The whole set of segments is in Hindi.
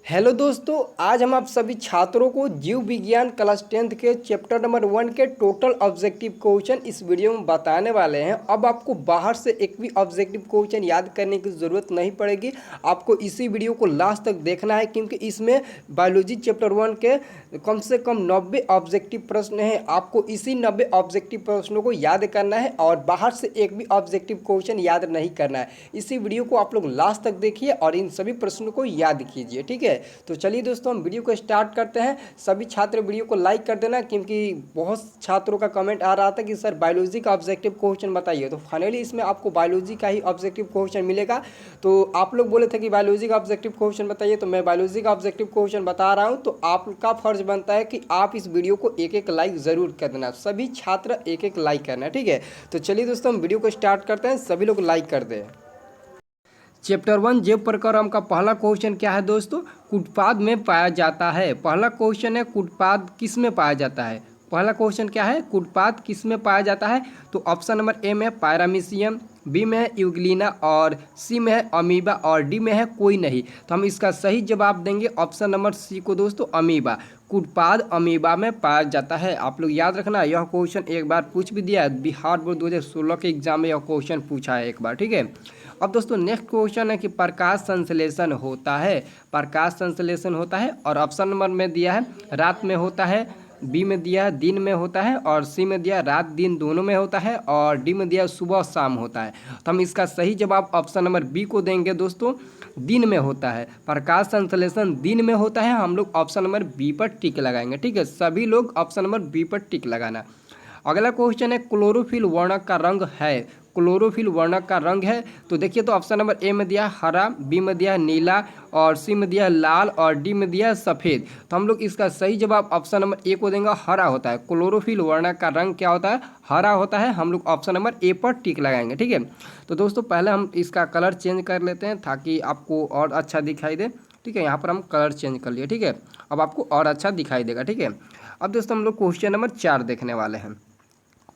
हेलो दोस्तों, आज हम आप सभी छात्रों को जीव विज्ञान क्लास 10th के चैप्टर नंबर 1 के टोटल ऑब्जेक्टिव क्वेश्चन इस वीडियो में बताने वाले हैं। अब आपको बाहर से एक भी ऑब्जेक्टिव क्वेश्चन याद करने की ज़रूरत नहीं पड़ेगी। आपको इसी वीडियो को लास्ट तक देखना है, क्योंकि इसमें बायोलॉजी चैप्टर 1 के कम से कम 90 ऑब्जेक्टिव प्रश्न हैं। आपको इसी 90 ऑब्जेक्टिव प्रश्नों को याद करना है और बाहर से एक भी ऑब्जेक्टिव क्वेश्चन याद नहीं करना है। इसी वीडियो को आप लोग लास्ट तक देखिए और इन सभी प्रश्नों को याद कीजिए, ठीक है। तो चलिए दोस्तों, हम वीडियो को स्टार्ट करते हैं। सभी छात्र वीडियो को लाइक कर देना, क्योंकि बहुत छात्रों का कमेंट आ रहा था कि सर बायोलॉजी का ऑब्जेक्टिव क्वेश्चन बताइए। तो फाइनली इसमें आपको बायोलॉजी का ही ऑब्जेक्टिव क्वेश्चन मिलेगा। तो आप लोग बोले थे कि बायोलॉजी का ऑब्जेक्टिव क्वेश्चन बताइए, तो मैं बायोलॉजी का ऑब्जेक्टिव क्वेश्चन बता रहा हूँ। तो आपका फर्ज बनता है कि आप इस वीडियो को एक एक लाइक ज़रूर कर देना। सभी छात्र एक एक लाइक करना, ठीक है। तो चलिए दोस्तों, हम वीडियो को स्टार्ट करते हैं। सभी लोग लाइक कर दें। चैप्टर 1 जैव प्रक्रम का पहला क्वेश्चन क्या है दोस्तों? कुटपाद में पाया जाता है। पहला क्वेश्चन है कुटपाद किस में पाया जाता है। पहला क्वेश्चन क्या है? कुटपाद किस में पाया जाता है? तो ऑप्शन नंबर ए में है पैरामीशियम, बी में है यूग्लिना और सी में है अमीबा और डी में है कोई नहीं। तो हम इसका सही जवाब देंगे ऑप्शन नंबर सी को दोस्तों, अमीबा। कुटपाद अमीबा में पाया जाता है। आप लोग याद रखना, यह क्वेश्चन एक बार पूछ भी दिया है। बिहार बोर्ड 2016 के एग्जाम में यह क्वेश्चन पूछा है एक बार, ठीक है। अब दोस्तों नेक्स्ट क्वेश्चन है कि प्रकाश संश्लेषण होता है। प्रकाश संश्लेषण होता है और ऑप्शन नंबर में दिया है रात में होता है, बी में दिया है दिन में होता है और सी में दिया रात दिन दोनों में होता है और डी में दिया सुबह शाम होता है। तो हम इसका सही जवाब ऑप्शन नंबर बी को देंगे दोस्तों, दिन में होता है। प्रकाश संश्लेषण दिन में होता है। हम लोग ऑप्शन नंबर बी पर टिक लगाएंगे, ठीक है। सभी लोग ऑप्शन नंबर बी पर टिक लगाना। अगला क्वेश्चन है क्लोरोफिल वर्णक का रंग है। क्लोरोफिल वर्णक का रंग है, तो देखिए तो ऑप्शन नंबर ए में दिया हरा, बी में दिया नीला और सी में दिया लाल और डी में दिया सफ़ेद। तो हम लोग इसका सही जवाब ऑप्शन नंबर ए को देंगे, हरा होता है। क्लोरोफिल वर्णक का रंग क्या होता है? हरा होता है। हम लोग ऑप्शन नंबर ए पर टिक लगाएंगे, ठीक है। तो दोस्तों पहले हम इसका कलर चेंज कर लेते हैं ताकि आपको और अच्छा दिखाई दे, ठीक है। यहाँ पर हम कलर चेंज कर लिए, ठीक है। अब आपको और अच्छा दिखाई देगा, ठीक है। अब दोस्तों हम लोग क्वेश्चन नंबर 4 देखने वाले हैं।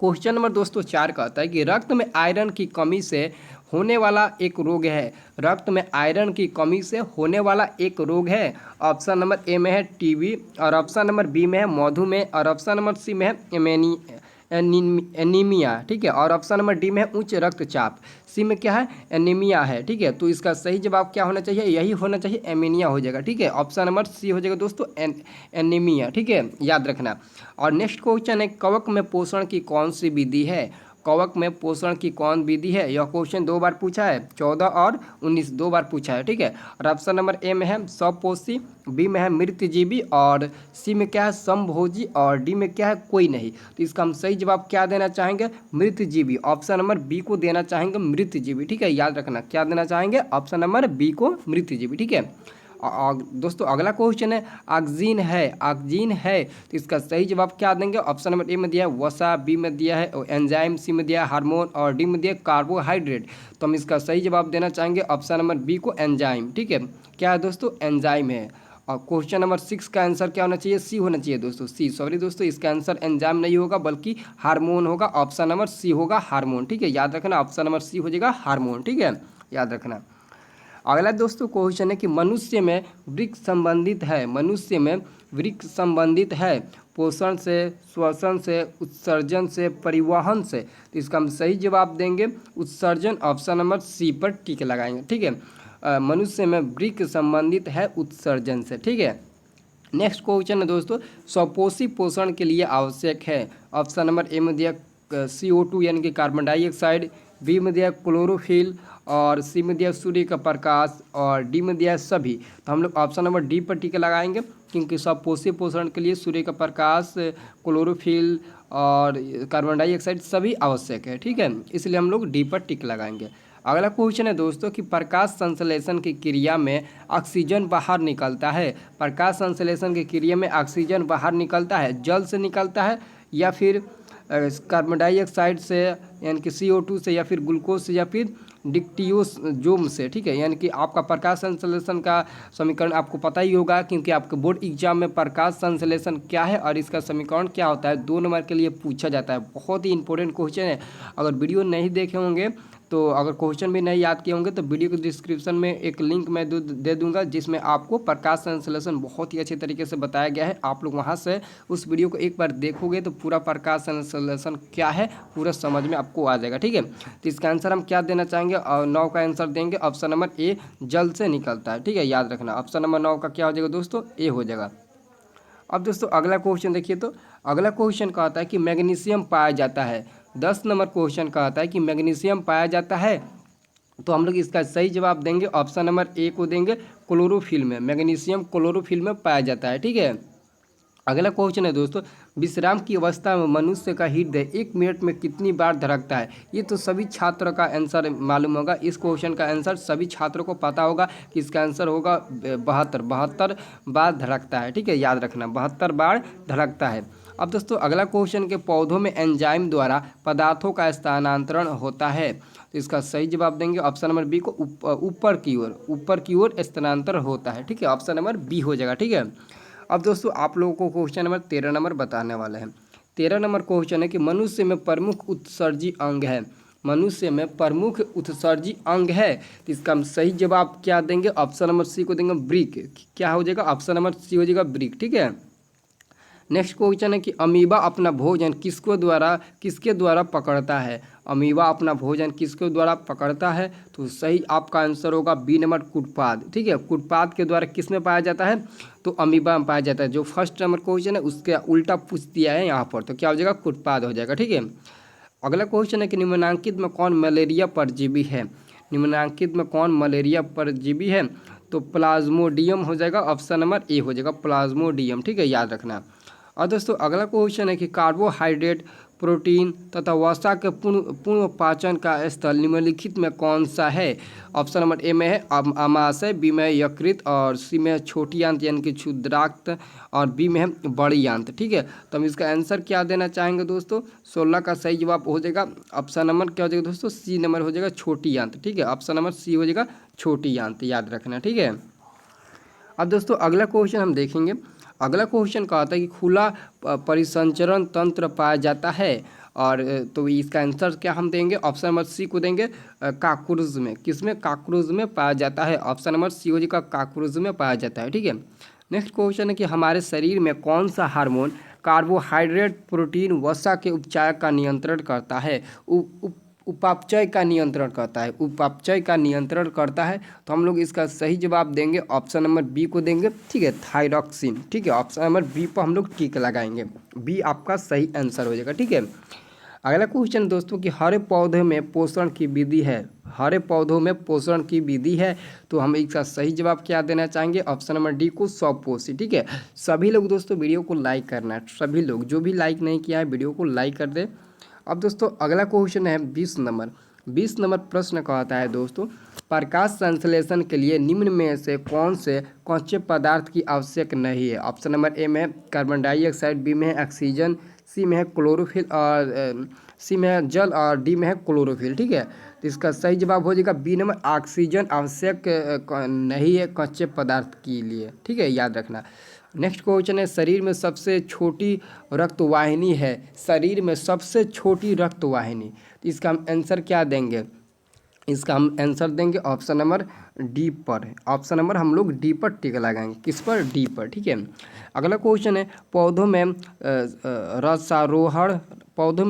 क्वेश्चन नंबर दोस्तों 4 कहता है कि रक्त में आयरन की कमी से होने वाला एक रोग है। रक्त में आयरन की कमी से होने वाला एक रोग है। ऑप्शन नंबर ए में है टीबी और ऑप्शन नंबर बी में है मधुमेह और ऑप्शन नंबर सी में है एनीमिया, ठीक है। और ऑप्शन नंबर डी में है उच्च रक्तचाप। सी में क्या है? एनीमिया है, ठीक है। तो इसका सही जवाब क्या होना चाहिए? यही होना चाहिए, एमीनिया हो जाएगा, ठीक है। ऑप्शन नंबर सी हो जाएगा दोस्तों, एनीमिया, ठीक है, याद रखना। और नेक्स्ट क्वेश्चन है कवक में पोषण की कौन सी विधि है। कवक में पोषण की कौन विधि है? यह क्वेश्चन 2 बार पूछा है, 14 और 19 2 बार पूछा है, ठीक है। और ऑप्शन नंबर ए में है स्वपोषी, बी में है मृतजीवी और सी में क्या है? समभोजी और डी में क्या है? कोई नहीं। तो इसका हम सही जवाब क्या देना चाहेंगे? मृतजीवी। ऑप्शन नंबर बी को देना चाहेंगे, मृतजीवी, ठीक है। याद रखना क्या देना चाहेंगे? ऑप्शन नंबर बी को, मृतजीवी, ठीक है। दोस्तों अगला क्वेश्चन है ऑक्सीजन है। ऑक्सीजन है, तो इसका सही जवाब क्या देंगे? ऑप्शन नंबर ए में दिया है वसा, बी में दिया है एंजाइम, सी में दिया है हार्मोन और डी में दिया है कार्बोहाइड्रेट। तो हम इसका सही जवाब देना चाहेंगे ऑप्शन नंबर बी को, एंजाइम, ठीक है। क्या है दोस्तों? एंजाइम है। और क्वेश्चन नंबर 6 का आंसर क्या होना चाहिए? सी होना चाहिए दोस्तों, सी। सॉरी दोस्तों, इसका आंसर एंजाइम नहीं होगा बल्कि हार्मोन होगा। ऑप्शन नंबर सी होगा, हार्मोन, ठीक है। याद रखना ऑप्शन नंबर सी हो जाएगा, हार्मोन, ठीक है, याद रखना। अगला दोस्तों क्वेश्चन है कि मनुष्य में वृक्क संबंधित है। मनुष्य में वृक्क संबंधित है पोषण से, श्वसन से, उत्सर्जन से, परिवहन से। तो इसका हम सही जवाब देंगे उत्सर्जन। ऑप्शन नंबर सी पर टिक लगाएंगे, ठीक है। मनुष्य में वृक्क संबंधित है उत्सर्जन से, ठीक है। नेक्स्ट क्वेश्चन है दोस्तों स्वपोषी पोषण के लिए आवश्यक है। ऑप्शन नंबर ए में दिया CO2 यानी कि कार्बन डाइऑक्साइड, बी में दिया क्लोरोफिल और सी में दिया सूर्य का प्रकाश और डी में दिया सभी। तो हम लोग ऑप्शन नंबर डी पर टिक लगाएंगे, क्योंकि स्वपोषी पोषण के लिए सूर्य का प्रकाश, क्लोरोफिल और कार्बन डाइऑक्साइड सभी आवश्यक है, ठीक है। इसलिए हम लोग डी पर टिक लगाएंगे। अगला क्वेश्चन है दोस्तों कि प्रकाश संश्लेषण की क्रिया में ऑक्सीजन बाहर निकलता है। प्रकाश संश्लेषण की क्रिया में ऑक्सीजन बाहर निकलता है, जल से निकलता है या फिर कार्बन डाइऑक्साइड से यानी कि CO2 से या फिर ग्लूकोज से या फिर डिक्टियोजोम से, ठीक है। यानी कि आपका प्रकाश संश्लेषण का समीकरण आपको पता ही होगा, क्योंकि आपके बोर्ड एग्जाम में प्रकाश संश्लेषण क्या है और इसका समीकरण क्या होता है 2 नंबर के लिए पूछा जाता है। बहुत ही इंपॉर्टेंट क्वेश्चन है। अगर वीडियो नहीं देखे होंगे तो अगर क्वेश्चन भी नहीं याद किए होंगे तो वीडियो के डिस्क्रिप्शन में एक लिंक मैं दे दूंगा, जिसमें आपको प्रकाश संश्लेषण बहुत ही अच्छे तरीके से बताया गया है। आप लोग वहां से उस वीडियो को एक बार देखोगे तो पूरा प्रकाश संश्लेषण क्या है पूरा समझ में आपको आ जाएगा, ठीक है। तो इसका आंसर हम क्या देना चाहेंगे, और 9 का आंसर देंगे ऑप्शन नंबर ए, जल से निकलता है, ठीक है, याद रखना। ऑप्शन नंबर 9 का क्या हो जाएगा दोस्तों, ए हो जाएगा। अब दोस्तों अगला क्वेश्चन देखिए, तो अगला क्वेश्चन कहता है कि मैग्नीशियम पाया जाता है। 10 नंबर क्वेश्चन कहता है कि मैग्नीशियम पाया जाता है, तो हम लोग इसका सही जवाब देंगे ऑप्शन नंबर ए को देंगे, क्लोरोफिल में। मैग्नीशियम क्लोरोफिल में पाया जाता है, ठीक है। अगला क्वेश्चन है दोस्तों, विश्राम की अवस्था में मनुष्य का हृदय 1 मिनट में कितनी बार धड़कता है। ये तो सभी छात्र का आंसर मालूम होगा, इस क्वेश्चन का आंसर सभी छात्रों को पता होगा कि इसका आंसर होगा 72 बार धड़कता है, ठीक है, याद रखना 72 बार धड़कता है। अब दोस्तों अगला क्वेश्चन के पौधों में एंजाइम द्वारा पदार्थों का स्थानांतरण होता है, तो इसका सही जवाब देंगे ऑप्शन नंबर बी को, ऊपर की ओर स्थानांतरण होता है, ठीक है, ऑप्शन नंबर बी हो जाएगा, ठीक है। अब दोस्तों आप लोगों को क्वेश्चन नंबर 13 नंबर बताने वाले हैं। 13 नंबर क्वेश्चन है कि मनुष्य में प्रमुख उत्सर्जी अंग है। मनुष्य में प्रमुख उत्सर्जी अंग है, तो इसका हम सही जवाब क्या देंगे, ऑप्शन नंबर सी को देंगे, ब्रिक। क्या हो जाएगा, ऑप्शन नंबर सी हो जाएगा, ब्रिक, ठीक है। नेक्स्ट क्वेश्चन है कि अमीबा अपना भोजन किसके द्वारा पकड़ता है। अमीबा अपना भोजन किसके द्वारा पकड़ता है, तो सही आपका आंसर होगा बी नंबर, कुटपाद, ठीक है। कुटपाद के द्वारा किस में पाया जाता है, तो अमीबा में पाया जाता है। जो फर्स्ट नंबर क्वेश्चन है उसके उल्टा पूछ दिया है यहाँ पर, तो क्या हो जाएगा, कुटपाद हो जाएगा, ठीक है। अगला क्वेश्चन है कि निम्नलिखित में कौन मलेरिया परजीवी है। निम्नलिखित में कौन मलेरिया परजीवी है, तो प्लाज्मोडियम हो जाएगा, ऑप्शन नंबर ए हो जाएगा, प्लाज्मोडियम, ठीक है, याद रखना। और दोस्तों अगला क्वेश्चन है कि कार्बोहाइड्रेट, प्रोटीन तथा वसा के पूर्ण पाचन का स्थल निम्नलिखित में कौन सा है। ऑप्शन नंबर ए में है अमाशय, बी में है यकृत, और सी में है छोटी आंत यानी कि क्षुद्रांत, और बी में है बड़ी आंत, ठीक है। तो हम इसका आंसर क्या देना चाहेंगे दोस्तों, 16 का सही जवाब हो जाएगा ऑप्शन नंबर क्या हो जाएगा दोस्तों, सी नंबर हो जाएगा, छोटी आंत, ठीक है, ऑप्शन नंबर सी हो जाएगा, छोटी आंत, याद रखना, ठीक है। अब दोस्तों अगला क्वेश्चन हम देखेंगे। अगला क्वेश्चन कहता है कि खुला परिसंचरण तंत्र पाया जाता है, और तो इसका आंसर क्या हम देंगे, ऑप्शन नंबर सी को देंगे, काकरोच में। किसमें, काकरोच में पाया जाता है, ऑप्शन नंबर सी हो जाएगा, काकरोच में पाया जाता है, ठीक है। नेक्स्ट क्वेश्चन है कि हमारे शरीर में कौन सा हार्मोन कार्बोहाइड्रेट, प्रोटीन, वसा के उपचार का नियंत्रण करता है, उपापचय का नियंत्रण करता है, उपापचय का नियंत्रण करता है। तो हम लोग इसका सही जवाब देंगे ऑप्शन नंबर बी को देंगे, ठीक है, थायरॉक्सिन, ठीक है, ऑप्शन नंबर बी पर हम लोग टिक लगाएंगे, बी आपका सही आंसर हो जाएगा, ठीक है। अगला क्वेश्चन दोस्तों कि हरे पौधे में पोषण की विधि है। हरे पौधों में पोषण की विधि है, तो हम इसका सही जवाब क्या देना चाहेंगे, ऑप्शन नंबर डी को, स्वपोषी, ठीक है। सभी लोग दोस्तों वीडियो को लाइक करना है, सभी लोग जो भी लाइक नहीं किया है वीडियो को लाइक कर दे। अब दोस्तों अगला क्वेश्चन है 20 नंबर। 20 नंबर प्रश्न कहता है दोस्तों, प्रकाश संश्लेषण के लिए निम्न में से कौन से कच्चे पदार्थ की आवश्यक नहीं है। ऑप्शन नंबर ए में है कार्बन डाइऑक्साइड, बी में है ऑक्सीजन, सी में है क्लोरोफिल, और सी में है जल, और डी में है क्लोरोफिल, ठीक है। तो इसका सही जवाब हो जाएगा बी नंबर, ऑक्सीजन आवश्यक नहीं है कच्चे पदार्थ के लिए, ठीक है, याद रखना। नेक्स्ट क्वेश्चन है, शरीर में सबसे छोटी रक्तवाहिनी है। शरीर में सबसे छोटी रक्तवाहिनी, तो इसका हम आंसर क्या देंगे, इसका हम आंसर देंगे ऑप्शन नंबर डी पर। ऑप्शन नंबर हम लोग डी पर टिक लगाएंगे, किस पर, डी पर, ठीक है। अगला क्वेश्चन है, पौधों में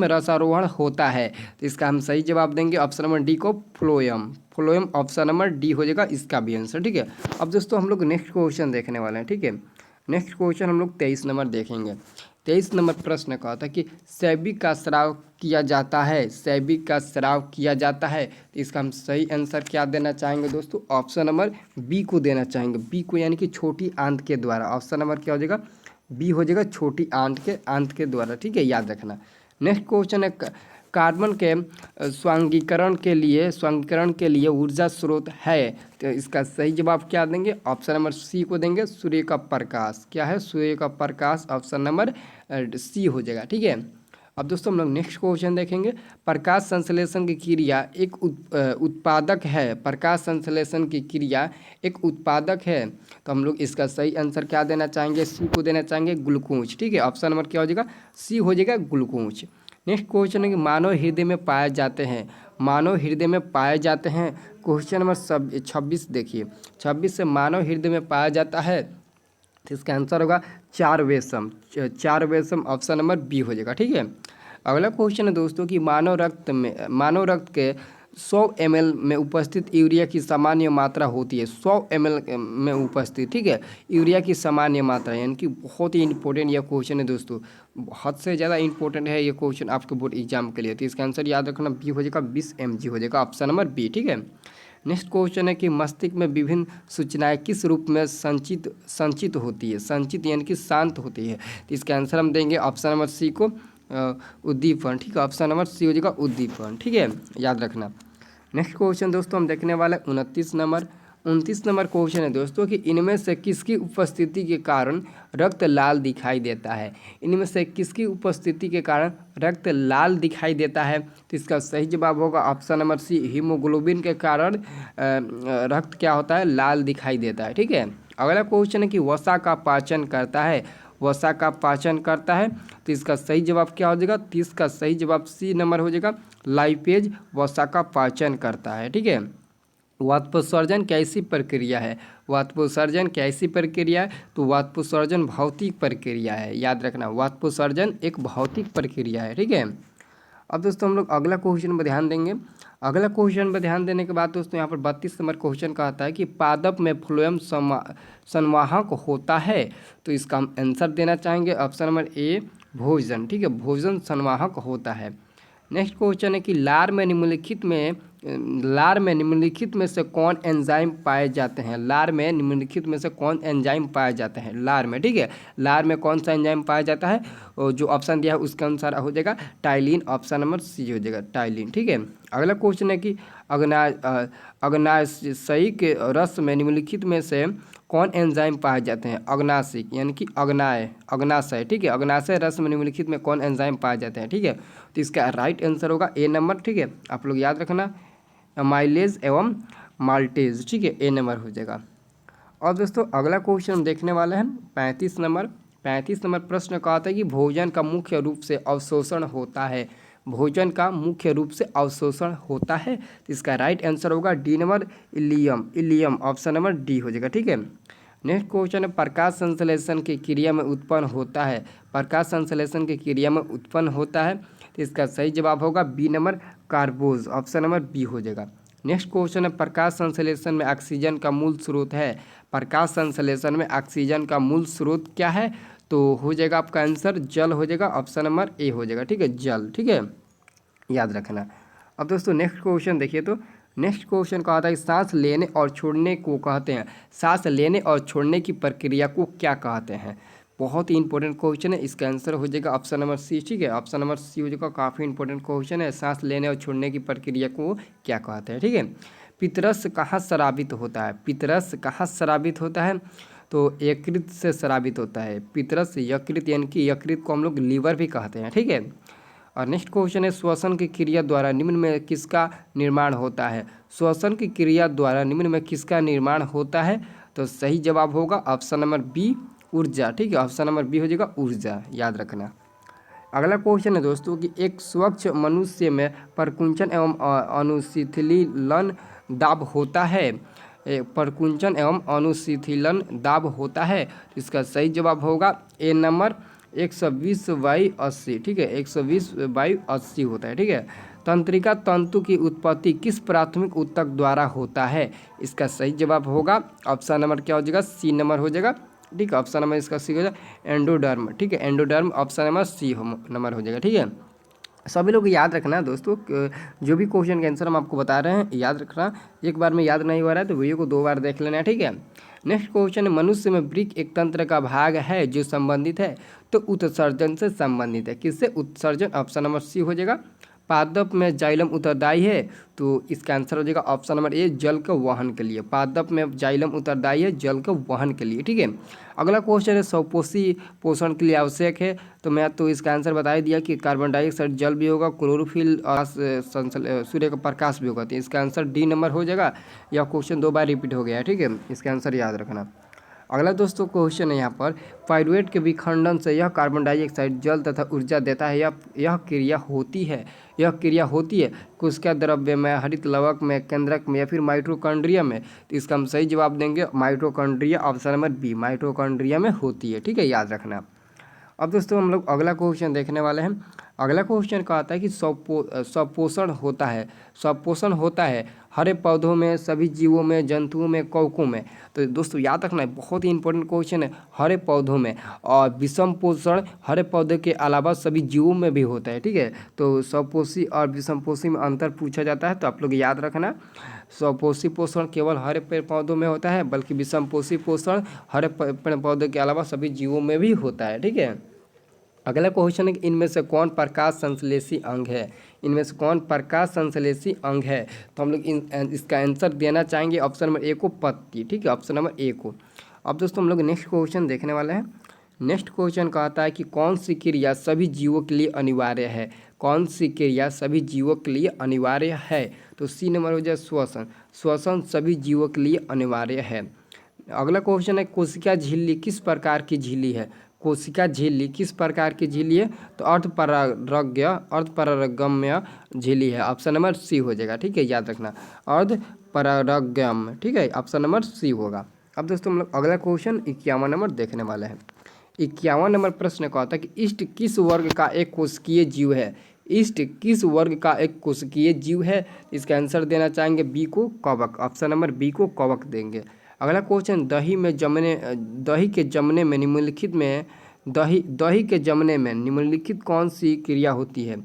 रसारोहण होता है, तो इसका हम सही जवाब देंगे ऑप्शन नंबर डी को, phloem. Phloem option number D हो जाएगा इसका भी आंसर, ठीक है। अब दोस्तों हम लोग नेक्स्ट क्वेश्चन देखने वाले हैं, ठीक है। नेक्स्ट क्वेश्चन हम लोग 23 नंबर देखेंगे। 23 नंबर प्रश्न कहता है कि सैबिक का स्राव किया जाता है। सैबिक का स्राव किया जाता है, तो इसका हम सही आंसर क्या देना चाहेंगे दोस्तों, ऑप्शन नंबर बी को देना चाहेंगे, बी को यानी कि छोटी आंत के द्वारा। ऑप्शन नंबर क्या हो जाएगा, बी हो जाएगा, छोटी आंत के द्वारा, ठीक है, याद रखना। नेक्स्ट क्वेश्चन है, कार्बन के स्वांगीकरण के लिए ऊर्जा स्रोत है, तो इसका सही जवाब क्या देंगे, ऑप्शन नंबर सी को देंगे, सूर्य का प्रकाश। क्या है, सूर्य का प्रकाश, ऑप्शन नंबर सी हो जाएगा, ठीक है। अब दोस्तों हम लोग नेक्स्ट क्वेश्चन देखेंगे। प्रकाश संश्लेषण की क्रिया एक उत्पादक है। प्रकाश संश्लेषण की क्रिया एक उत्पादक है, तो हम लोग इसका सही आंसर क्या देना चाहेंगे, सी को देना चाहेंगे, ग्लूकोज, ठीक है। ऑप्शन नंबर क्या हो जाएगा, सी हो जाएगा, ग्लूकोज। नेक्स्ट क्वेश्चन है कि मानव हृदय में पाए जाते हैं। मानव हृदय में पाए जाते हैं? क्वेश्चन नंबर 26 देखिए, 26 से मानव हृदय में पाया जाता है, तो इसका आंसर होगा 4 वेशम। 4 वेशम ऑप्शन नंबर बी हो जाएगा। ठीक है, अगला क्वेश्चन है दोस्तों कि मानव रक्त के 100 ml में उपस्थित यूरिया की सामान्य मात्रा होती है। 100 ml में उपस्थित, ठीक है, यूरिया की सामान्य मात्रा, यानी कि बहुत ही इंपॉर्टेंट यह क्वेश्चन है दोस्तों, हद से ज़्यादा इंपॉर्टेंट है ये क्वेश्चन आपके बोर्ड एग्जाम के लिए। तो इसका आंसर याद रखना बी हो जाएगा, 20 mg हो जाएगा, ऑप्शन नंबर बी। ठीक है, नेक्स्ट क्वेश्चन है कि मस्तिष्क में विभिन्न सूचनाएं किस रूप में संचित होती है? संचित यानी कि शांत होती है। तो इसका आंसर हम देंगे ऑप्शन नंबर सी को, उद्दीपन। ठीक है, ऑप्शन नंबर सी हो जाएगा उद्दीपन। ठीक है, याद रखना। नेक्स्ट क्वेश्चन दोस्तों हम देखने वाले 29 नंबर क्वेश्चन है दोस्तों कि इनमें से किसकी उपस्थिति के कारण रक्त लाल दिखाई देता है? इनमें से किसकी उपस्थिति के कारण रक्त लाल दिखाई देता है? तो इसका सही जवाब होगा ऑप्शन नंबर सी, हीमोग्लोबिन के कारण रक्त क्या होता है? लाल दिखाई देता है। ठीक है, अगला क्वेश्चन है कि वसा का पाचन करता है? वसा का पाचन करता है, तो इसका सही जवाब क्या हो जाएगा? तो इसका सही जवाब सी नंबर हो जाएगा, लाइपेज वसा का पाचन करता है। ठीक है, वाष्पोत्सर्जन कैसी प्रक्रिया है? वाष्पोत्सर्जन कैसी प्रक्रिया है? तो वाष्पोत्सर्जन भौतिक प्रक्रिया है, याद रखना, वाष्पोत्सर्जन एक भौतिक प्रक्रिया है। ठीक है, अब दोस्तों हम लोग अगला क्वेश्चन पर ध्यान देंगे। अगला क्वेश्चन पर ध्यान देने के बाद दोस्तों यहाँ पर 32 नंबर क्वेश्चन कहता है कि पादप में फ्लोएम संवाहक होता है, तो इसका हम आंसर देना चाहेंगे ऑप्शन नंबर ए, भोजन। ठीक है, भोजन संवाहक होता है। नेक्स्ट क्वेश्चन है कि लार में निम्नलिखित में से कौन एंजाइम पाए जाते हैं? लार में निम्नलिखित में से कौन एंजाइम पाए जाते हैं लार में? ठीक है, लार में कौन सा एंजाइम पाया जाता है? और जो ऑप्शन दिया है उसके अनुसार हो जाएगा टाइलिन, ऑप्शन नंबर सी हो जाएगा टाइलिन। ठीक है, अगला क्वेश्चन है कि अग्नाशयी के रस में निम्नलिखित में से कौन एंजाइम पाए जाते हैं? अग्नाशिक यानी कि अग्नाशय। ठीक है, अग्नाशय रस में निम्नलिखित में कौन एंजाइम पाए जाते हैं? ठीक है, तो इसका राइट आंसर होगा ए नंबर। ठीक है, आप लोग याद रखना, माइलेज एवं माल्टेज। ठीक है, ए नंबर हो जाएगा। और दोस्तों अगला क्वेश्चन हम देखने वाले हैं 35 नंबर प्रश्न कहता है कि भोजन का मुख्य रूप से अवशोषण होता है? भोजन का मुख्य रूप से अवशोषण होता है, तो इसका राइट आंसर होगा D number, ileum, option number D हो जाएगा। ठीक है, नेक्स्ट क्वेश्चन है प्रकाश संश्लेषण की क्रिया में उत्पन्न होता है? प्रकाश संश्लेषण की क्रिया में उत्पन्न होता है, तो इसका सही जवाब होगा B number, कार्बोज, option number B हो जाएगा। नेक्स्ट क्वेश्चन है प्रकाश संश्लेषण में ऑक्सीजन का मूल स्रोत है? प्रकाश संश्लेषण में ऑक्सीजन का मूल स्रोत क्या है? तो हो जाएगा आपका आंसर जल हो जाएगा, ऑप्शन नंबर ए हो जाएगा। ठीक है, जल। ठीक है, याद रखना। अब दोस्तों नेक्स्ट क्वेश्चन देखिए, तो नेक्स्ट क्वेश्चन कहा था कि सांस लेने और छोड़ने को कहते हैं, सांस लेने और छोड़ने की प्रक्रिया को क्या कहते हैं? बहुत ही इंपॉर्टेंट क्वेश्चन है, इसका आंसर हो जाएगा ऑप्शन नंबर सी। ठीक है, ऑप्शन नंबर सी हो जाएगा, काफ़ी इंपॉर्टेंट क्वेश्चन है, सांस लेने और छोड़ने की प्रक्रिया को क्या कहते हैं? ठीक है, पितरस कहाँ स्रावित होता है? पितरस कहाँ स्रावित होता है? तो यकृत से स्रावित होता है। पितरस यकृत, यानी कि यकृत को हम लोग लीवर भी कहते हैं। ठीक है, और नेक्स्ट क्वेश्चन है श्वसन की क्रिया द्वारा निम्न में किसका निर्माण होता है? श्वसन की क्रिया द्वारा निम्न में किसका निर्माण होता है? तो सही जवाब होगा ऑप्शन नंबर बी, ऊर्जा। ठीक है, ऑप्शन नंबर बी हो जाएगा ऊर्जा, याद रखना। अगला क्वेश्चन है दोस्तों कि एक स्वच्छ मनुष्य में प्रकुंचन एवं अनुशीतलीकरण दाब होता है? प्रकुंचन एवं अनुशीतलीकरण दाब होता है, इसका सही जवाब होगा ए नंबर, 120/80। ठीक है, 120/80 होता है। ठीक है, तंत्रिका तंतु की उत्पत्ति किस प्राथमिक ऊतक द्वारा होता है? इसका सही जवाब होगा ऑप्शन नंबर क्या हो जाएगा? सी नंबर हो जाएगा। ठीक है, ऑप्शन नंबर इसका सी हो जाएगा एंडोडर्म। ठीक है, endoderm, option number C number हो जाएगा। ठीक है, सभी लोग याद रखना दोस्तों, जो भी क्वेश्चन का आंसर हम आपको बता रहे हैं याद रखना, एक बार में याद नहीं हो रहा है तो वीडियो को 2 बार देख लेना। ठीक है, नेक्स्ट क्वेश्चन, मनुष्य में वृक्क एक तंत्र का भाग है जो संबंधित है, तो उत्सर्जन से संबंधित है। किससे? उत्सर्जन, ऑप्शन नंबर सी हो जाएगा। पादप में जाइलम उत्तरदायी है, तो इसका आंसर हो जाएगा ऑप्शन नंबर ए, जल के वहन के लिए। पादप में जाइलम उत्तरदायी है जल के वहन के लिए। ठीक है, अगला क्वेश्चन है स्वपोषी पोषण के लिए आवश्यक है, तो मैं तो इसका आंसर बता ही दिया कि कार्बन डाइऑक्साइड जल भी होगा, क्लोरोफिल और सूर्य का प्रकाश भी होगा, तो इसका आंसर डी नंबर हो जाएगा। यह क्वेश्चन 2 बार रिपीट हो गया है। ठीक है, इसका आंसर याद रखना। अगला दोस्तों क्वेश्चन है यहाँ पर, पाइरुवेट के विखंडन से यह कार्बन डाइऑक्साइड जल तथा ऊर्जा देता है, यह क्रिया होती है, यह क्रिया होती है कोशिका द्रव्य में, हरित लवक में, केंद्रक में या फिर माइटोकॉन्ड्रिया में। तो इसका हम सही जवाब देंगे mitochondria, option number B, mitochondria में होती है। ठीक है, याद रखना। अब दोस्तों हम लोग अगला क्वेश्चन देखने वाले हैं। अगला क्वेश्चन का आता है कि स्वपोषण होता है, स्वपोषण होता है हरे पौधों में, सभी जीवों में, जंतुओं में, कवकों में। तो दोस्तों याद रखना है, बहुत ही इंपॉर्टेंट क्वेश्चन है, हरे पौधों में। और विषम पोषण हरे पौधे के अलावा सभी जीवों में भी होता है। ठीक है, तो स्वपोषी और विषमपोषी में अंतर पूछा जाता है, तो आप लोग याद रखना, स्वपोषी पोषण केवल हरे पेड़ पौधों में होता है, बल्कि विषमपोषी पोषण हरे पेड़ पौधे के अलावा सभी जीवों में भी होता है। ठीक है, अगला क्वेश्चन है कि इनमें से कौन प्रकाश संश्लेषी अंग है, इनमें से कौन प्रकाश संश्लेषी अंग है। तो हम लोग इसका आंसर देना चाहेंगे ऑप्शन नंबर ए को, पत्ती। ठीक है, ऑप्शन नंबर ए को। अब दोस्तों हम लोग नेक्स्ट क्वेश्चन देखने वाले हैं। नेक्स्ट क्वेश्चन कहता है कि कौन सी क्रिया सभी जीवों के लिए अनिवार्य है, कौन सी क्रिया सभी जीवों के लिए अनिवार्य है। तो सी नंबर हो जाए श्वसन, श्वसन सभी जीवों के लिए अनिवार्य है। अगला क्वेश्चन है, कोशिका झिल्ली किस प्रकार की झिल्ली है, कोशिका झिल्ली किस प्रकार की झिल्ली है। तो अर्धपरागम्य झिल्ली है, ऑप्शन नंबर सी हो जाएगा। ठीक है, याद रखना, अर्धपरागम्य। ठीक है, ऑप्शन नंबर सी होगा। अब दोस्तों हम लोग अगला क्वेश्चन 51 नंबर देखने वाले हैं। 51 नंबर प्रश्न का होता है कि इष्ट किस वर्ग का एक कोशिकीय जीव है, इष्ट किस वर्ग का एक कोशिकीय जीव है। इसका आंसर देना चाहेंगे बी को, कवक, ऑप्शन नंबर बी को कवक देंगे। अगला क्वेश्चन, दही के जमने में निम्नलिखित में दही के जमने में निम्नलिखित कौन सी क्रिया होती है,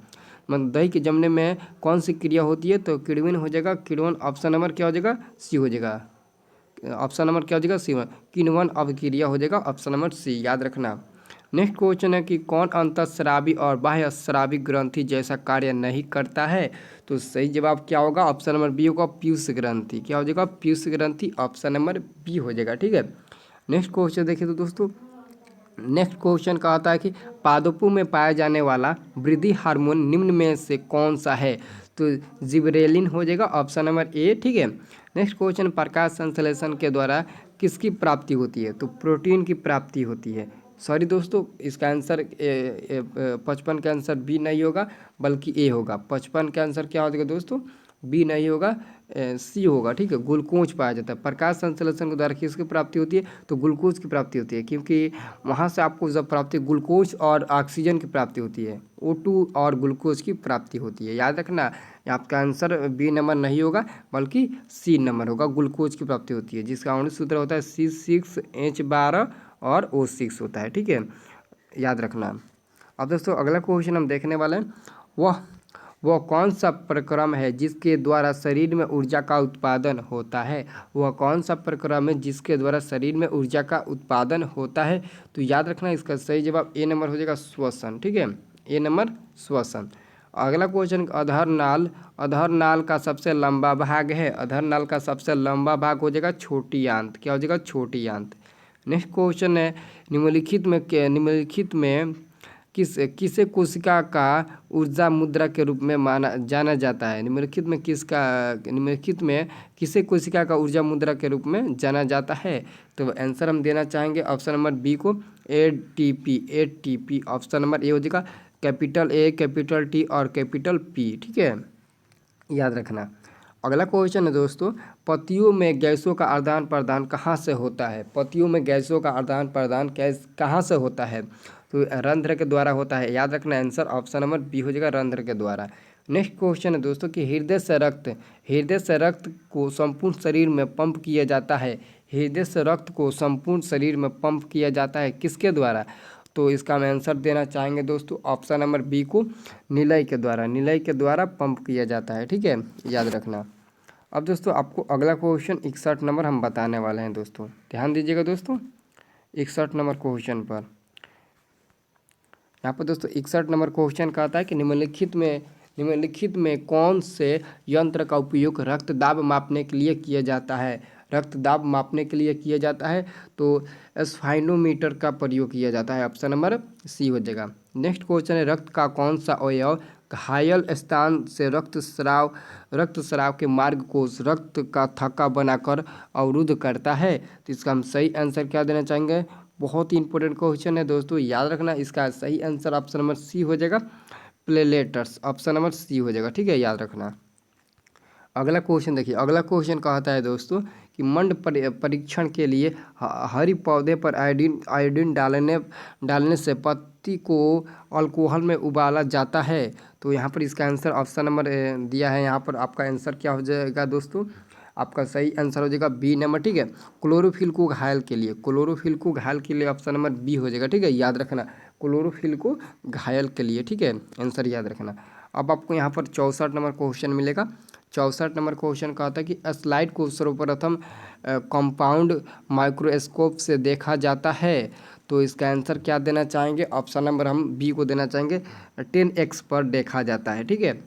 मतलब दही के जमने में कौन सी क्रिया होती है। तो किण्वन हो जाएगा, किण्वन, ऑप्शन नंबर क्या हो जाएगा, सी हो जाएगा, ऑप्शन नंबर क्या हो जाएगा, सी, किण्वन अभिक्रिया हो जाएगा, ऑप्शन नंबर सी, याद रखना। नेक्स्ट क्वेश्चन है कि कौन अंतःस्रावी और बाह्य स्रावी ग्रंथि जैसा कार्य नहीं करता है। तो सही जवाब क्या होगा, ऑप्शन नंबर बी होगा, पीयूष ग्रंथि। क्या हो जाएगा, पीयूष ग्रंथि, ऑप्शन नंबर बी हो जाएगा। ठीक है, नेक्स्ट क्वेश्चन देखिए तो दोस्तों, नेक्स्ट क्वेश्चन का आता है कि पादपों में पाया जाने वाला वृद्धि हार्मोन निम्न में से कौन सा है। तो जिबरेलिन हो जाएगा, ऑप्शन नंबर ए। ठीक है, नेक्स्ट क्वेश्चन, प्रकाश संश्लेषण के द्वारा किसकी प्राप्ति होती है। तो प्रोटीन की प्राप्ति होती है। सॉरी दोस्तों, इसका आंसर 55 का आंसर बी नहीं होगा, बल्कि ए होगा। 55 का आंसर क्या हो जाएगा दोस्तों, बी नहीं होगा, सी होगा। ठीक है, ग्लूकोज पाया जाता है। प्रकाश संश्लेषण के द्वारा किसकी प्राप्ति होती है, तो ग्लूकोज की प्राप्ति होती है, क्योंकि वहाँ से आपको जब प्राप्ति ग्लूकोज और ऑक्सीजन की प्राप्ति होती है, O2 और ग्लूकोज की प्राप्ति होती है। याद रखना, आपका आंसर बी नंबर नहीं होगा, बल्कि सी नंबर होगा, ग्लूकोज की प्राप्ति होती है, जिसका आणविक सूत्र होता है C6H12 और O6 होता है। ठीक है, याद रखना। अब दोस्तों अगला क्वेश्चन हम देखने वाले हैं, वह कौन सा प्रक्रम है जिसके द्वारा शरीर में ऊर्जा का उत्पादन होता है, वह कौन सा प्रक्रम है जिसके द्वारा शरीर में ऊर्जा का उत्पादन होता है। तो याद रखना, इसका सही जवाब ए नंबर हो जाएगा, श्वसन। ठीक है, ए नंबर श्वसन। अगला क्वेश्चन, अधर नाल का सबसे लंबा भाग है, अधर नाल का सबसे लंबा भाग हो जाएगा छोटी आंत। क्या हो जाएगा, छोटी आंत। नेक्स्ट क्वेश्चन है, निम्नलिखित में किसे कोशिका का ऊर्जा मुद्रा के रूप में जाना जाता है। निम्नलिखित में किसे कोशिका का ऊर्जा मुद्रा के रूप में जाना जाता है। तो आंसर हम देना चाहेंगे ऑप्शन नंबर बी को, ATP, ऑप्शन नंबर ए हो जाएगा, कैपिटल A, कैपिटल T और कैपिटल P। ठीक है, याद रखना। अगला क्वेश्चन है दोस्तों, पत्तियों में गैसों का आदान प्रदान कहाँ से होता है, पत्तियों में गैसों का आदान प्रदान कहाँ से होता है। तो रंध्र के द्वारा होता है। याद रखना, आंसर ऑप्शन नंबर बी हो जाएगा, रंध्र के द्वारा। नेक्स्ट क्वेश्चन है दोस्तों कि हृदय से रक्त को संपूर्ण शरीर में पंप किया जाता है, हृदय से रक्त को संपूर्ण शरीर में पंप किया जाता है किसके द्वारा। तो इसका हम आंसर देना चाहेंगे दोस्तों, ऑप्शन नंबर बी को, निलय के द्वारा पंप किया जाता है। ठीक है, याद रखना। अब दोस्तों आपको अगला क्वेश्चन 61 नंबर हम बताने वाले हैं दोस्तों, ध्यान दीजिएगा दोस्तों 61 नंबर क्वेश्चन पर। यहाँ पर दोस्तों 61 नंबर क्वेश्चन कहता है कि निम्नलिखित में कौन से यंत्र का उपयोग रक्तदाब मापने के लिए किया जाता है, रक्तदाब मापने के लिए किया जाता है। तो स्फाइनोमीटर का प्रयोग किया जाता है, ऑप्शन नंबर सी हो जाएगा। नेक्स्ट क्वेश्चन है, रक्त का कौन सा अवयव घायल स्थान से रक्त स्राव के मार्ग को रक्त का थक्का बनाकर अवरुद्ध करता है। तो इसका हम सही आंसर क्या देना चाहेंगे? बहुत ही इंपॉर्टेंट क्वेश्चन है दोस्तों, याद रखना। इसका सही आंसर ऑप्शन नंबर सी हो जाएगा, प्लेलेटर्स। ऑप्शन नंबर सी हो जाएगा, ठीक है, याद रखना। अगला क्वेश्चन देखिए, अगला क्वेश्चन कहता है दोस्तों कि मंड परीक्षण के लिए हरी पौधे पर आयोडीन डालने से पत्ती को अल्कोहल में उबाला जाता है। तो यहाँ पर इसका आंसर ऑप्शन नंबर दिया है, यहाँ पर आपका आंसर क्या हो जाएगा दोस्तों? आपका सही आंसर हो जाएगा बी नंबर, ठीक है, क्लोरोफिल को घायल के लिए। क्लोरोफिल को घायल के लिए ऑप्शन नंबर बी हो जाएगा, ठीक है, याद रखना, क्लोरोफिल को घायल के लिए, ठीक है, आंसर याद रखना। अब आपको यहाँ पर 64 नंबर क्वेश्चन मिलेगा। 64 नंबर क्वेश्चन कहता है कि स्लाइड को सर्वप्रथम कंपाउंड माइक्रोस्कोप से देखा जाता है। तो इसका आंसर क्या देना चाहेंगे? ऑप्शन नंबर हम बी को देना चाहेंगे, 10x पर देखा जाता है, ठीक है।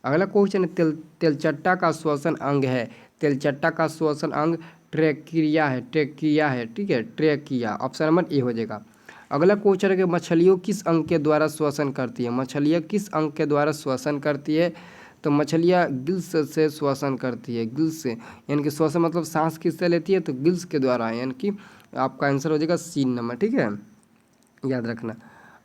अगला क्वेश्चन है, तेलचट्टा का श्वसन अंग है। तेलचट्टा का श्वसन अंग ट्रेकिया है, ठीक है, ट्रेकिया। ऑप्शन नंबर ए हो जाएगा। अगला क्वेश्चन है कि मछलियों किस अंग के द्वारा श्वसन करती है? मछलियाँ किस अंग के द्वारा श्वसन करती है? तो मछलियाँ गिल्स से श्वसन करती है, गिल्स से, यानी कि श्वसन मतलब सांस किससे लेती है? तो गिल्स के द्वारा, यानी कि आपका आंसर हो जाएगा सी नंबर, ठीक है, याद रखना।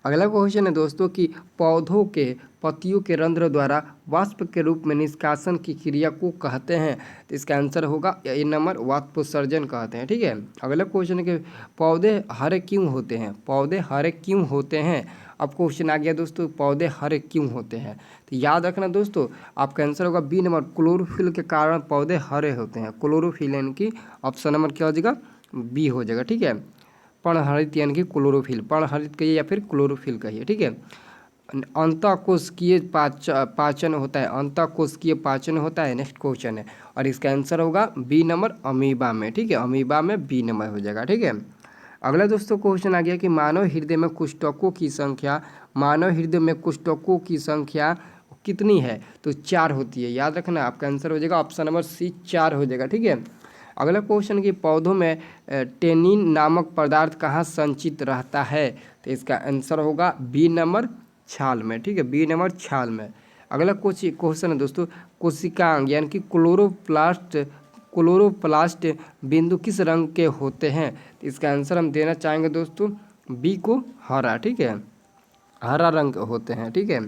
अगला क्वेश्चन है दोस्तों कि पौधों के पत्तियों के रंध्र द्वारा वाष्प के रूप में निष्कासन की क्रिया को कहते हैं। तो इसका आंसर होगा ए नंबर, वाष्पोत्सर्जन कहते हैं, ठीक है। अगला क्वेश्चन है कि पौधे हरे क्यों होते हैं? पौधे हरे क्यों होते हैं? अब क्वेश्चन आ गया दोस्तों, पौधे हरे क्यों होते हैं? तो याद रखना दोस्तों, आपका आंसर होगा बी नंबर, क्लोरोफिल के कारण पौधे हरे होते हैं। क्लोरोफिल यानी कि ऑप्शन नंबर क्या हो जाएगा? बी हो जाएगा, ठीक है। पर्णहरित यानी कि क्लोरोफिल, पर्णहरित कहिए या फिर क्लोरोफिल कहिए, ठीक है। अंतःकोशिकीय पाचन होता है, अंतःकोशिकीय पाचन होता है, नेक्स्ट क्वेश्चन है, और इसका आंसर होगा बी नंबर, अमीबा में, ठीक है, अमीबा में बी नंबर हो जाएगा, ठीक है। अगला दोस्तों क्वेश्चन आ गया कि मानव हृदय में कोशिकाओं की संख्या कितनी है? तो 4 होती है, याद रखना। आपका आंसर हो जाएगा ऑप्शन नंबर सी, 4 हो जाएगा, ठीक है। अगला क्वेश्चन कि पौधों में टेनिन नामक पदार्थ कहाँ संचित रहता है? तो इसका आंसर होगा बी नंबर, छाल में, ठीक है, बी नंबर, छाल में। अगला क्वेश्चन है दोस्तों, कोशिकांग यानी कि क्लोरोप्लास्ट बिंदु किस रंग के होते हैं? तो इसका आंसर हम देना चाहेंगे दोस्तों बी को, हरा, ठीक है, हरा रंग होते हैं, ठीक है।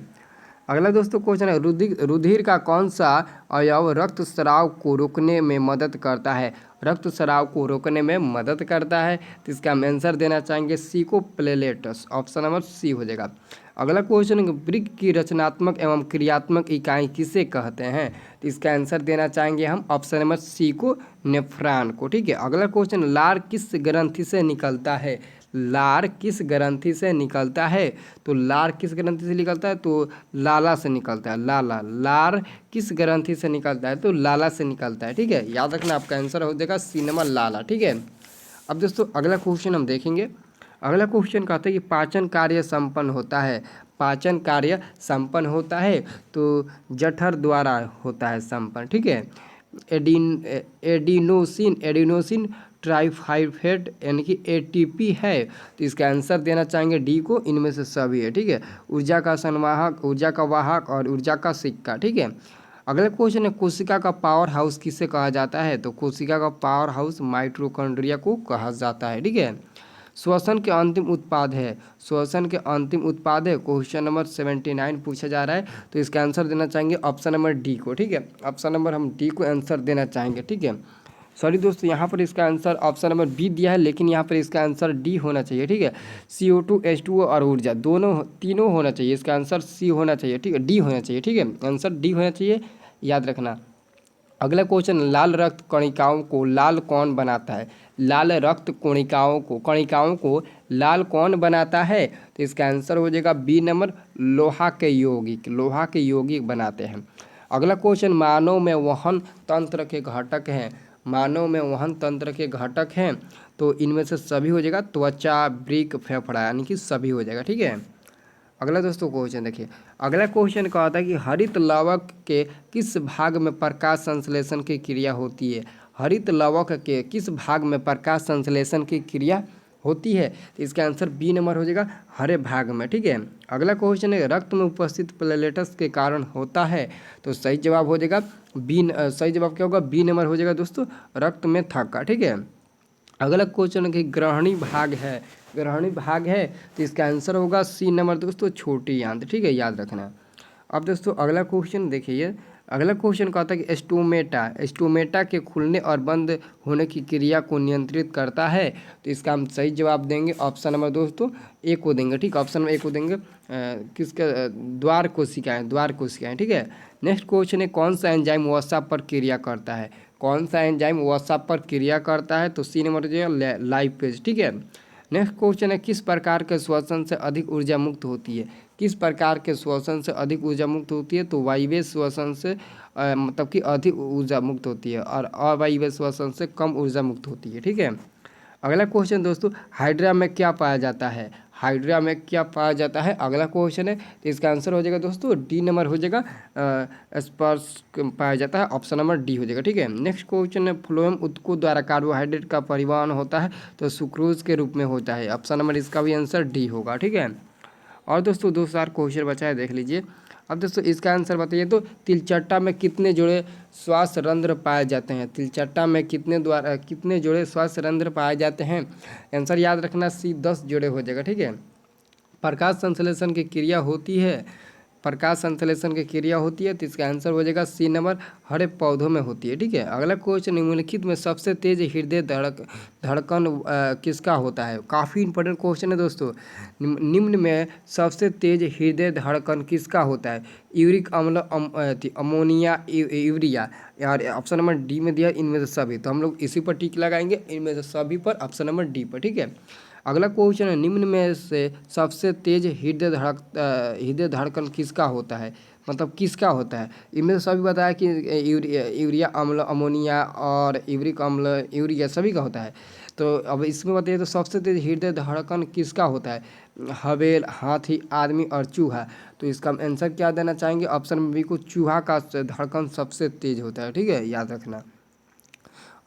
अगला दोस्तों क्वेश्चन है, रुधिर का कौन सा अवयव रक्तस्राव को रोकने में मदद करता है? रक्तस्राव को रोकने में मदद करता है। तो इसका हम आंसर देना चाहेंगे सी को, प्लेलेट्स। ऑप्शन नंबर सी हो जाएगा। अगला क्वेश्चन है, वृक्क की रचनात्मक एवं क्रियात्मक इकाई किसे कहते हैं? तो इसका आंसर देना चाहेंगे हम ऑप्शन नंबर सी को, नेफ्रॉन को, ठीक है। अगला क्वेश्चन, लार किस ग्रंथि से निकलता है? लार किस ग्रंथि से निकलता है? तो लार किस ग्रंथि से निकलता है? तो लाला से निकलता है, लाला। लार किस ग्रंथि से निकलता है? तो लाला से निकलता है, ठीक है, याद रखना। आपका आंसर हो जाएगा सी नंबर, लाला, ठीक है। अब दोस्तों अगला क्वेश्चन हम देखेंगे। अगला क्वेश्चन कहता है कि पाचन कार्य संपन्न होता है, पाचन कार्य संपन्न होता है तो जठर द्वारा होता है संपन्न, ठीक है। एडिनोसिन ट्राइफॉस्फेट यानी कि एटीपी है। तो इसका आंसर देना चाहेंगे डी को, इनमें से सभी है, ठीक है। ऊर्जा का संवाहक, ऊर्जा का वाहक और ऊर्जा का सिक्का, ठीक है। अगला क्वेश्चन है, कोशिका का पावर हाउस किसे कहा जाता है? तो कोशिका का पावर हाउस माइटोकॉन्ड्रिया को कहा जाता है, ठीक है। श्वसन के अंतिम उत्पाद है, श्वसन के अंतिम उत्पाद है, क्वेश्चन नंबर 79 पूछा जा रहा है। तो इसका आंसर देना चाहेंगे ऑप्शन नंबर डी को, ठीक है, ऑप्शन नंबर हम डी को आंसर देना चाहेंगे, ठीक है। सॉरी दोस्तों, यहाँ पर इसका आंसर ऑप्शन नंबर बी दिया है, लेकिन यहाँ पर इसका आंसर डी होना चाहिए, ठीक है। CO2 H2O और ऊर्जा तीनों होना चाहिए, इसका आंसर सी होना चाहिए, ठीक है, डी होना चाहिए, ठीक है, आंसर डी होना चाहिए, याद रखना। अगला क्वेश्चन, लाल रक्त कणिकाओं को लाल कौन बनाता है? लाल रक्त कणिकाओं को लाल कौन बनाता है? तो इसका आंसर हो जाएगा बी नंबर, लोहा के यौगिक बनाते हैं। अगला क्वेश्चन, मानव में वहन तंत्र के घटक हैं, मानव में वहन तंत्र के घटक हैं तो इनमें से सभी हो जाएगा, त्वचा, वृक्क, फेफड़ा, यानी कि सभी हो जाएगा, ठीक है। अगला दोस्तों क्वेश्चन देखिए, अगला क्वेश्चन कहता है कि हरित लवक के किस भाग में प्रकाश संश्लेषण की क्रिया होती है? हरित लवक के किस भाग में प्रकाश संश्लेषण की क्रिया होती है, तो इसका आंसर बी नंबर हो जाएगा हरे भाग में। ठीक है, अगला क्वेश्चन है रक्त में उपस्थित प्लेटलेट्स के कारण होता है, तो सही जवाब हो जाएगा बी। सही जवाब क्या होगा, बी नंबर हो जाएगा दोस्तों, रक्त में थक्का। ठीक है, अगला क्वेश्चन है कि ग्रहणी भाग है, ग्रहणी भाग है तो इसका आंसर होगा सी नंबर दोस्तों, छोटी आंत। ठीक है, याद रखना। अब दोस्तों अगला क्वेश्चन देखिए, अगला क्वेश्चन कहता है कि स्टोमेटा, स्टोमेटा के खुलने और बंद होने की क्रिया को नियंत्रित करता है, तो इसका हम सही जवाब देंगे ऑप्शन नंबर दोस्तों ए को देंगे। ठीक, ऑप्शन नंबर ए को देंगे। किसका, द्वार कोशिकाएं, द्वार कोशिकाएं। ठीक है, नेक्स्ट क्वेश्चन है कौन सा एंजाइम वसा पर क्रिया करता है, कौन सा एंजाइम वसा पर क्रिया करता है, तो सी नंबर हो जाएगा लाइपेज। ठीक है, नेक्स्ट क्वेश्चन है किस प्रकार के श्वसन से अधिक ऊर्जा मुक्त होती है, किस प्रकार के श्वसन से अधिक ऊर्जा मुक्त होती है, तो वायवीय श्वसन से मतलब कि अधिक ऊर्जा मुक्त होती है और अवायवीय श्वसन से कम ऊर्जा मुक्त होती है। ठीक है, अगला क्वेश्चन दोस्तों हाइड्रा में क्या पाया जाता है, हाइड्रा में क्या पाया जाता है, अगला क्वेश्चन है, तो इसका आंसर हो जाएगा दोस्तों डी नंबर हो जाएगा, स्पर्श पाया जाता है, ऑप्शन नंबर डी हो जाएगा। ठीक है, नेक्स्ट क्वेश्चन है फ्लोएम उत्तकों द्वारा कार्बोहाइड्रेट का परिवहन होता है, तो सुक्रोज के रूप में होता है, ऑप्शन नंबर इसका भी आंसर डी होगा। ठीक है, और दोस्तों 2 क्वेश्चन बचा है, देख लीजिए। अब दोस्तों इसका आंसर बताइए, तो तिलचट्टा में कितने जोड़े श्वास रंध्र पाए जाते हैं, तिलचट्टा में कितने जोड़े श्वास रंध्र पाए जाते हैं, आंसर याद रखना सी 10 जोड़े हो जाएगा। ठीक है, प्रकाश संश्लेषण की क्रिया होती है, प्रकाश संश्लेषण की क्रिया होती है, तो इसका आंसर हो जाएगा सी नंबर, हरे पौधों में होती है। ठीक है, अगला क्वेश्चन निम्नलिखित में सबसे तेज हृदय धड़कन किसका होता है, काफ़ी इंपॉर्टेंट क्वेश्चन है दोस्तों। निम्न में सबसे तेज हृदय धड़कन किसका होता है, यूरिक अम्ल, अमोनिया, यूरिया, यार ऑप्शन नंबर डी में दिया इनमें से सभी, तो हम लोग इसी पर टिक लगाएंगे, इनमें से सभी पर, ऑप्शन नंबर डी पर। ठीक है, अगला क्वेश्चन है निम्न में से सबसे तेज हृदय धड़कन किसका होता है, मतलब किसका होता है, इनमें से सभी बताया कि यूरिया अम्ल, अमोनिया और यूरिक अम्ल, यूरिया सभी का होता है। तो अब इसमें बताइए तो सबसे तेज हृदय धड़कन किसका होता है, हवेल, हाथी, आदमी और चूहा, तो इसका आंसर क्या देना चाहेंगे, ऑप्शन बी को, चूहा का धड़कन सबसे तेज होता है। ठीक है, याद रखना।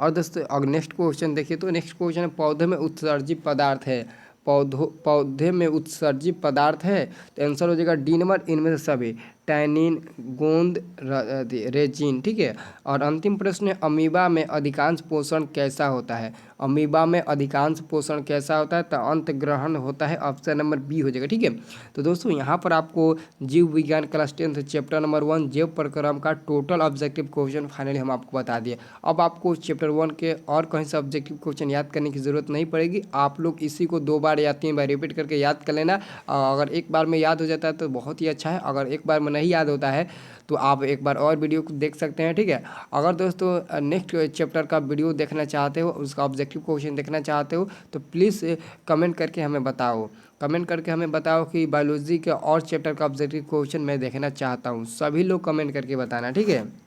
और दोस्तों अगर नेक्स्ट क्वेश्चन देखिए, तो नेक्स्ट क्वेश्चन है पौधे में उत्सर्जित पदार्थ है, पौधे में उत्सर्जित पदार्थ है, तो आंसर हो जाएगा डी नंबर, इनमें से सभी, टैनिन, गोंद, रेजिन। ठीक है, और अंतिम प्रश्न है अमीबा में अधिकांश पोषण कैसा होता है, अमीबा में अधिकांश पोषण कैसा होता है, तो अंत ग्रहण होता है, ऑप्शन नंबर बी हो जाएगा। ठीक है, तो दोस्तों यहाँ पर आपको जीव विज्ञान क्लास 10 चैप्टर नंबर 1 जैव प्रक्रम का टोटल ऑब्जेक्टिव क्वेश्चन फाइनली हम आपको बता दिए। अब आपको चैप्टर 1 के और कहीं से ऑब्जेक्टिव क्वेश्चन याद करने की ज़रूरत नहीं पड़ेगी, आप लोग इसी को 2 बार या 3 बार रिपीट करके याद कर लेना। अगर एक बार में याद हो जाता है तो बहुत ही अच्छा है, अगर एक बार में नहीं याद होता है तो आप एक बार और वीडियो को देख सकते हैं। ठीक है, अगर दोस्तों नेक्स्ट चैप्टर का वीडियो देखना चाहते हो, उसका ऑब्जेक्टिव क्वेश्चन देखना चाहते हो, तो प्लीज़ कमेंट करके हमें बताओ, कमेंट करके हमें बताओ कि बायोलॉजी के और चैप्टर का ऑब्जेक्टिव क्वेश्चन मैं देखना चाहता हूँ, सभी लोग कमेंट करके बताना। ठीक है।